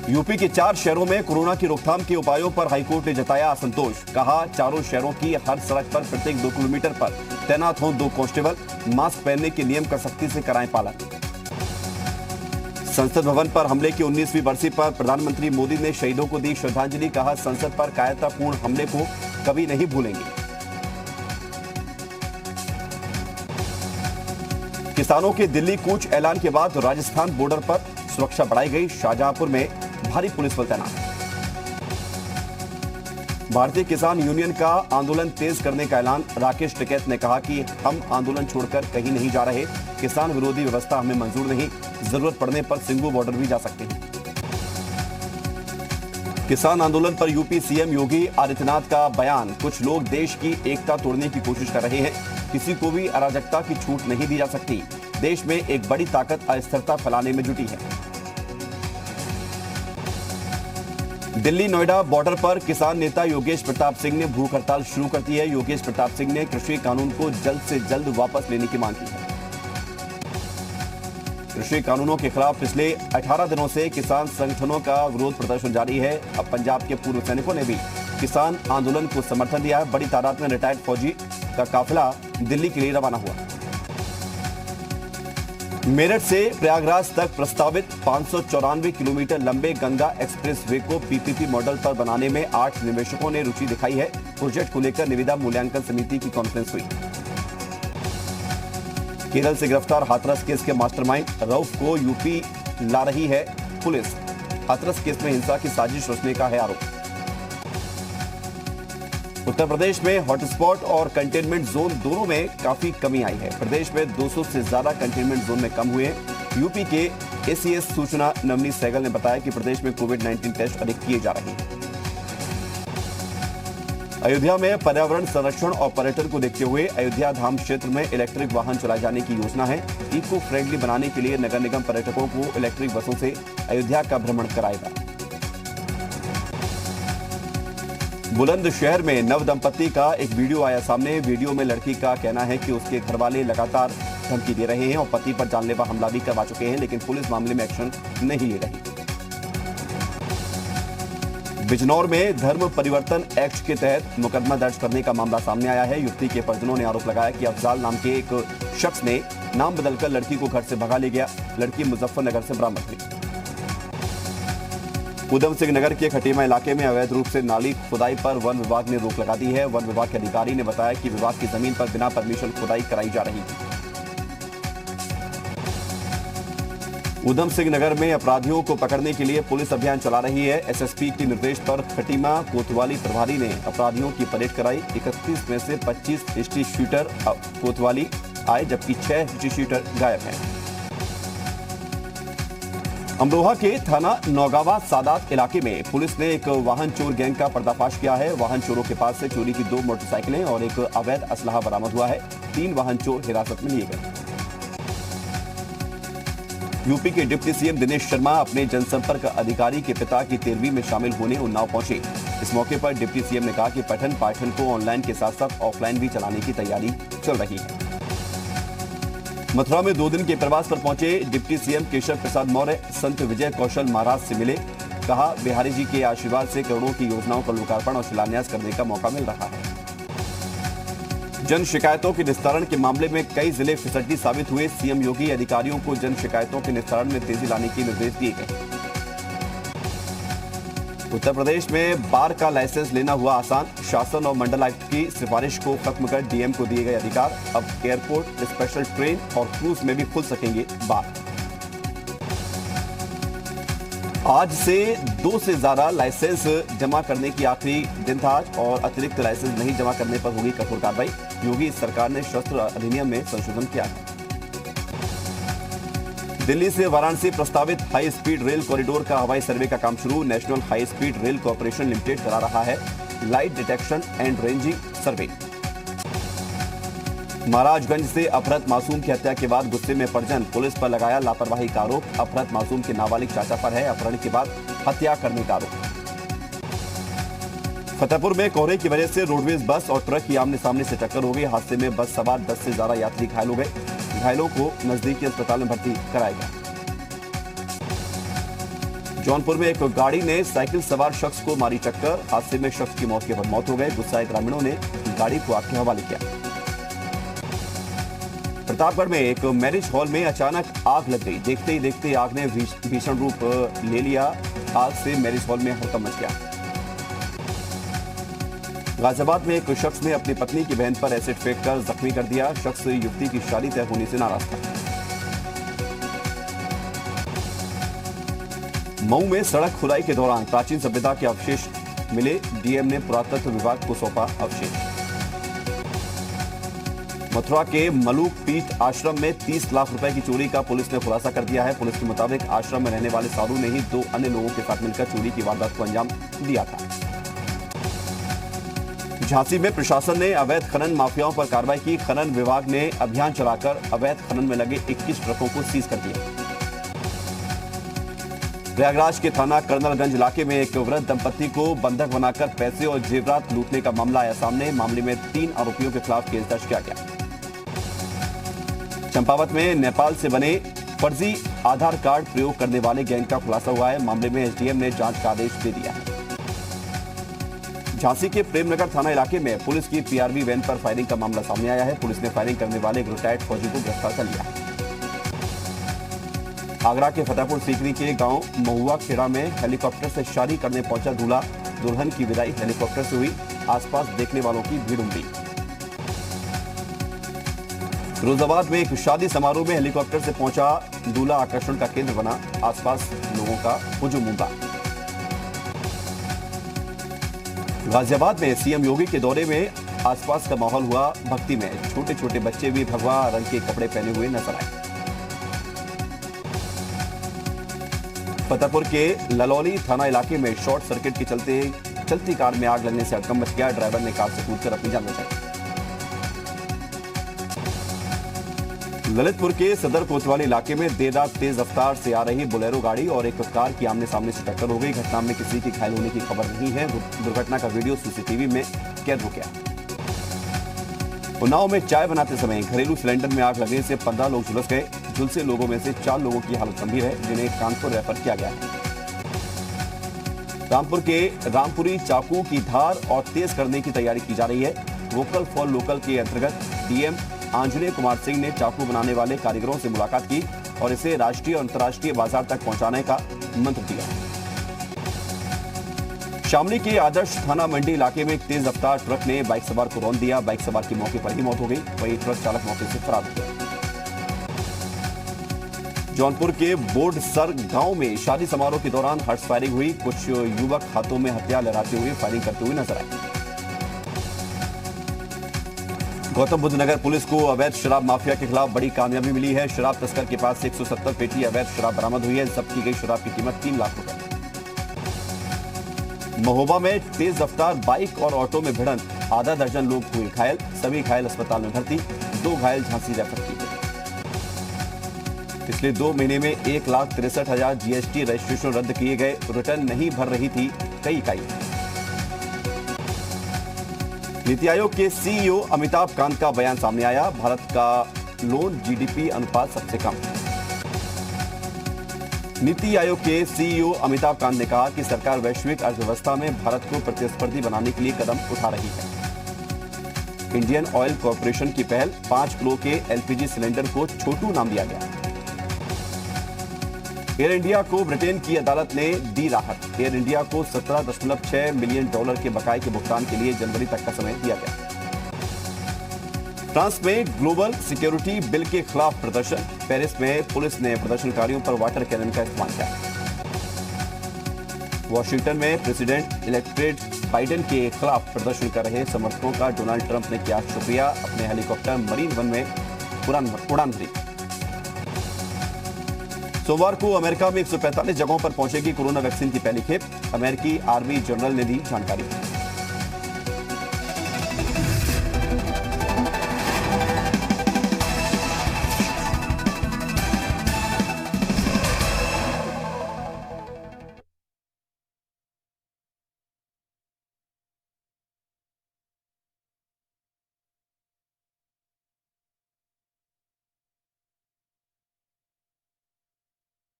UP के 4 शहरों में कोरोना की रोकथाम के उपायों पर हाईकोर्ट ने जताया असंतोष। कहा, चारों शहरों की हर सड़क पर प्रत्येक 2 किलोमीटर पर तैनात हों 2 कांस्टेबल। मास्क पहनने के नियम का सख्ती से कराएं पालन। संसद भवन पर हमले की 19वीं बरसी पर प्रधानमंत्री मोदी ने शहीदों को दी श्रद्धांजलि। कहा, संसद पर कायरतापूर्ण हमले को कभी नहीं भूलेंगे। किसानों के दिल्ली कूच ऐलान के बाद राजस्थान बॉर्डर पर सुरक्षा बढ़ाई गई। शाहजहांपुर में भारी पुलिस बल तैनात। भारतीय किसान यूनियन का आंदोलन तेज करने का ऐलान। राकेश टिकैत ने कहा कि हम आंदोलन छोड़कर कहीं नहीं जा रहे। किसान विरोधी व्यवस्था हमें मंजूर नहीं। जरूरत पड़ने पर सिंघू बॉर्डर भी जा सकते हैं। किसान आंदोलन पर यूपी सीएम योगी आदित्यनाथ का बयान। कुछ लोग देश की एकता तोड़ने की कोशिश कर रहे हैं। किसी को भी अराजकता की छूट नहीं दी जा सकती। देश में एक बड़ी ताकत अस्थिरता फैलाने में जुटी है। दिल्ली नोएडा बॉर्डर पर किसान नेता योगेश प्रताप सिंह ने भूख हड़ताल शुरू कर दी है। योगेश प्रताप सिंह ने कृषि कानून को जल्द से जल्द वापस लेने की मांग की है। कृषि कानूनों के खिलाफ पिछले 18 दिनों से किसान संगठनों का विरोध प्रदर्शन जारी है। अब पंजाब के पूर्व सैनिकों ने भी किसान आंदोलन को समर्थन दिया है। बड़ी तादाद में रिटायर्ड फौजी का काफिला दिल्ली के लिए रवाना हुआ। मेरठ से प्रयागराज तक प्रस्तावित 594 किलोमीटर लंबे गंगा एक्सप्रेसवे को पीपीपी मॉडल पर बनाने में 8 निवेशकों ने रुचि दिखाई है। प्रोजेक्ट को लेकर निविदा मूल्यांकन समिति की कॉन्फ्रेंस हुई। केरल से गिरफ्तार हाथरस केस के मास्टरमाइंड रऊफ को यूपी ला रही है पुलिस। हाथरस केस में हिंसा की साजिश रचने का है आरोप। उत्तर प्रदेश में हॉटस्पॉट और कंटेनमेंट जोन दोनों में काफी कमी आई है। प्रदेश में 200 से ज्यादा कंटेनमेंट जोन में कम हुए। यूपी के एसीएस सूचना नवनीत सहगल ने बताया कि प्रदेश में कोविड-19 टेस्ट अधिक किए जा रहे हैं। अयोध्या में पर्यावरण संरक्षण और पर्यटन को देखते हुए अयोध्या धाम क्षेत्र में इलेक्ट्रिक वाहन चलाए जाने की योजना है। इको फ्रेंडली बनाने के लिए नगर निगम पर्यटकों को इलेक्ट्रिक बसों से अयोध्या का भ्रमण कराएगा। बुलंदशहर में नव दंपति का एक वीडियो आया सामने। वीडियो में लड़की का कहना है कि उसके घरवाले लगातार धमकी दे रहे हैं और पति पर जानलेवा हमला भी करवा चुके हैं, लेकिन पुलिस मामले में एक्शन नहीं ले रही। बिजनौर में धर्म परिवर्तन एक्ट के तहत मुकदमा दर्ज करने का मामला सामने आया है। युवती के परिजनों ने आरोप लगाया कि अफजाल नाम के एक शख्स ने नाम बदलकर लड़की को घर से भगा ले गया। लड़की मुजफ्फरनगर से बरामद हुई। उधम सिंह नगर के खटीमा इलाके में अवैध रूप से नाली खुदाई पर वन विभाग ने रोक लगा दी है। वन विभाग के अधिकारी ने बताया कि विभाग की जमीन पर बिना परमिशन खुदाई कराई जा रही है। उधम सिंह नगर में अपराधियों को पकड़ने के लिए पुलिस अभियान चला रही है। एसएसपी के निर्देश पर खटीमा कोतवाली प्रभारी ने अपराधियों की परेड कराई। 31 में से 25 हिस्ट्री शूटर कोतवाली आए, जबकि 6 हिस्ट्री शूटर गायब हैं। अमरोहा के थाना नौगावा सादात इलाके में पुलिस ने एक वाहन चोर गैंग का पर्दाफाश किया है। वाहन चोरों के पास से चोरी की 2 मोटरसाइकिलें और एक अवैध असलहा बरामद हुआ है। 3 वाहन चोर हिरासत में लिए गए। यूपी के डिप्टी सीएम दिनेश शर्मा अपने जनसंपर्क अधिकारी के पिता की 13वीं में शामिल होने उन्नाव पहुंचे। इस मौके पर डिप्टी सीएम ने कहा कि पठन पाठन को ऑनलाइन के साथ साथ ऑफलाइन भी चलाने की तैयारी चल रही है। मथुरा में 2 दिन के प्रवास पर पहुंचे डिप्टी सीएम केशव प्रसाद मौर्य संत विजय कौशल महाराज से मिले। कहा, बिहारी जी के आशीर्वाद से करोड़ों की योजनाओं का लोकार्पण और शिलान्यास करने का मौका मिल रहा है। जन शिकायतों के निस्तारण के मामले में कई जिले फिसड्डी साबित हुए। सीएम योगी अधिकारियों को जन शिकायतों के निस्तारण में तेजी लाने के निर्देश दिए गए। उत्तर प्रदेश में बार का लाइसेंस लेना हुआ आसान। शासन और मंडल आयुक्त की सिफारिश को खत्म कर डीएम को दिए गए अधिकार। अब एयरपोर्ट, स्पेशल ट्रेन और क्रूज में भी खुल सकेंगे बार। आज से 2 से ज्यादा लाइसेंस जमा करने की आखिरी दिन था और अतिरिक्त लाइसेंस नहीं जमा करने पर होगी कठोर कार्रवाई। योगी सरकार ने शस्त्र अधिनियम में संशोधन किया है। दिल्ली से वाराणसी प्रस्तावित हाई स्पीड रेल कॉरिडोर का हवाई सर्वे का काम शुरू। National high speed rail corporation limited करा रहा है लाइट डिटेक्शन एंड रेंजिंग सर्वे। महाराजगंज से अपहृत मासूम की हत्या के बाद गुस्से में परिजन, पुलिस पर लगाया लापरवाही का आरोप। अपहृत मासूम के नाबालिग चाचा पर है अपहरण के बाद हत्या करने का आरोप। फतेहपुर में कोहरे की वजह से रोडवेज बस और ट्रक की आमने सामने से टक्कर हो गई। हादसे में बस सवार 10 से ज्यादा यात्री घायल हो गए। घायलों को नजदीकी अस्पताल में भर्ती कराया गया। जौनपुर में एक गाड़ी ने साइकिल सवार शख्स को मारी टक्कर। हादसे में शख्स की मौके पर मौत हो गई। गुस्साए ग्रामीणों ने गाड़ी को आग के हवाले किया। प्रतापगढ़ में एक मैरिज हॉल में अचानक आग लग गई। देखते ही देखते आग ने भीषण रूप ले लिया। आग से मैरिज हॉल में हड़कंप मच गया। गाजियाबाद में एक शख्स ने अपनी पत्नी की बहन पर एसिड फेंककर जख्मी कर दिया। शख्स युवती की शादी तय होने से नाराज था। मऊ में सड़क खुदाई के दौरान प्राचीन सभ्यता के अवशेष मिले। डीएम ने पुरातत्व विभाग को सौंपा अवशेष। मथुरा के मलूक पीठ आश्रम में 30 लाख रुपए की चोरी का पुलिस ने खुलासा कर दिया है। पुलिस के मुताबिक आश्रम में रहने वाले साधु ने ही 2 अन्य लोगों के साथ मिलकर चोरी की वारदात को अंजाम दिया था। झांसी में प्रशासन ने अवैध खनन माफियाओं पर कार्रवाई की। खनन विभाग ने अभियान चलाकर अवैध खनन में लगे 21 ट्रकों को सीज कर दिया। प्रयागराज के थाना कर्नलगंज इलाके में एक वृद्ध दंपत्ति को बंधक बनाकर पैसे और जेवरात लूटने का मामला आया सामने। मामले में 3 आरोपियों के खिलाफ केस दर्ज किया गया। चंपावत में नेपाल से बने फर्जी आधार कार्ड प्रयोग करने वाले गैंग का खुलासा हुआ है। मामले में एसडीएम ने जांच का आदेश दे दिया है। झांसी के प्रेमनगर थाना इलाके में पुलिस की पीआरवी वैन पर फायरिंग का मामला सामने आया है। पुलिस ने फायरिंग करने वाले एक रिटायर्ड फौजी को गिरफ्तार कर लिया है। आगरा के फतेहपुर सीकरी के गांव महुआ खेड़ा में हेलीकॉप्टर से शादी करने पहुंचा दूल्हा। दुल्हन की विदाई हेलीकॉप्टर से हुई। आसपास देखने वालों की भीड़ उमड़ी। फिरोजाबाद में एक शादी समारोह में हेलीकॉप्टर से पहुंचा दूल्हा आकर्षण का केंद्र बना। आसपास लोगों का हुजूम उमड़ा। गाजियाबाद में सीएम योगी के दौरे में आसपास का माहौल हुआ भक्ति में। छोटे छोटे बच्चे भी भगवा रंग के कपड़े पहने हुए नजर आए। फतेहपुर के ललौली थाना इलाके में शॉर्ट सर्किट के चलते चलती कार में आग लगने से हड़कंप मच गया। ड्राइवर ने कार से कूदकर अपनी जान बचाई। ललितपुर के सदर कोतवाली इलाके में देर रात तेज रफ्तार से आ रही बोलेरो गाड़ी और एक कार की आमने सामने से टक्कर हो गई। घटना में किसी की घायल होने की खबर नहीं है। दुर्घटना का वीडियो सीसीटीवी में कैद हो गया। उन्नाव में चाय बनाते समय घरेलू सिलेंडर में आग लगने से 15 लोग झुलस गए। झुलसे लोगों में से 4 लोगों की हालत गंभीर है, जिन्हें कानपुर रेफर किया गया है। रामपुर के रामपुरी चाकू की धार और तेज करने की तैयारी की जा रही है। वोकल फॉर लोकल के अंतर्गत डीएम आंजनेय कुमार सिंह ने चाकू बनाने वाले कारीगरों से मुलाकात की और इसे राष्ट्रीय और अंतर्राष्ट्रीय बाजार तक पहुंचाने का मंत्र दिया। शामली के आदर्श थाना मंडी इलाके में एक तेज रफ्तार ट्रक ने बाइक सवार को रौंद दिया। बाइक सवार की मौके पर ही मौत हो गई। वहीं ट्रक चालक मौके से फरार हो गया। जौनपुर के बोर्डसर गांव में शादी समारोह के दौरान हर्ष फायरिंग हुई। कुछ युवक हाथों में हथियार लहराते हुए फायरिंग करते हुए नजर आए। गौतम बुद्ध नगर पुलिस को अवैध शराब माफिया के खिलाफ बड़ी कामयाबी मिली है। शराब तस्कर के पास 170 पेटी अवैध शराब बरामद हुई है। जब्त की गई शराब की कीमत 3 लाख रुपए। महोबा में तेज रफ्तार बाइक और ऑटो में भिड़ंत, आधा दर्जन लोग हुए घायल। सभी घायल अस्पताल में भर्ती। 2 घायल झांसी रेफर किए गए। पिछले 2 महीने में 1,63,000 जीएसटी रजिस्ट्रेशन रद्द किए गए। रिटर्न नहीं भर रही थी कई इकाई। नीति आयोग के सीईओ अमिताभ कांत का बयान सामने आया। भारत का लोन जीडीपी अनुपात सबसे कम। नीति आयोग के सीईओ अमिताभ कांत ने कहा कि सरकार वैश्विक अर्थव्यवस्था में भारत को प्रतिस्पर्धी बनाने के लिए कदम उठा रही है। इंडियन ऑयल कॉर्पोरेशन की पहल, 5 किलो के एलपीजी सिलेंडर को छोटू नाम दिया गया। एयर इंडिया को ब्रिटेन की अदालत ने दी राहत। एयर इंडिया को $17.6 मिलियन के बकाये के भुगतान के लिए जनवरी तक का समय दिया गया। फ्रांस में ग्लोबल सिक्योरिटी बिल के खिलाफ प्रदर्शन। पेरिस में पुलिस ने प्रदर्शनकारियों पर वाटर कैनन का इस्तेमाल किया। वॉशिंगटन में प्रेसिडेंट इलेक्टेड बाइडेन के खिलाफ प्रदर्शन कर रहे समर्थकों का डोनाल्ड ट्रंप ने किया शुक्रिया। अपने हेलीकॉप्टर मरीन वन में उड़ान भरी। सोमवार को अमेरिका में 145 जगहों पर पहुंचेगी कोरोना वैक्सीन की पहली खेप। अमेरिकी आर्मी जनरल ने दी जानकारी।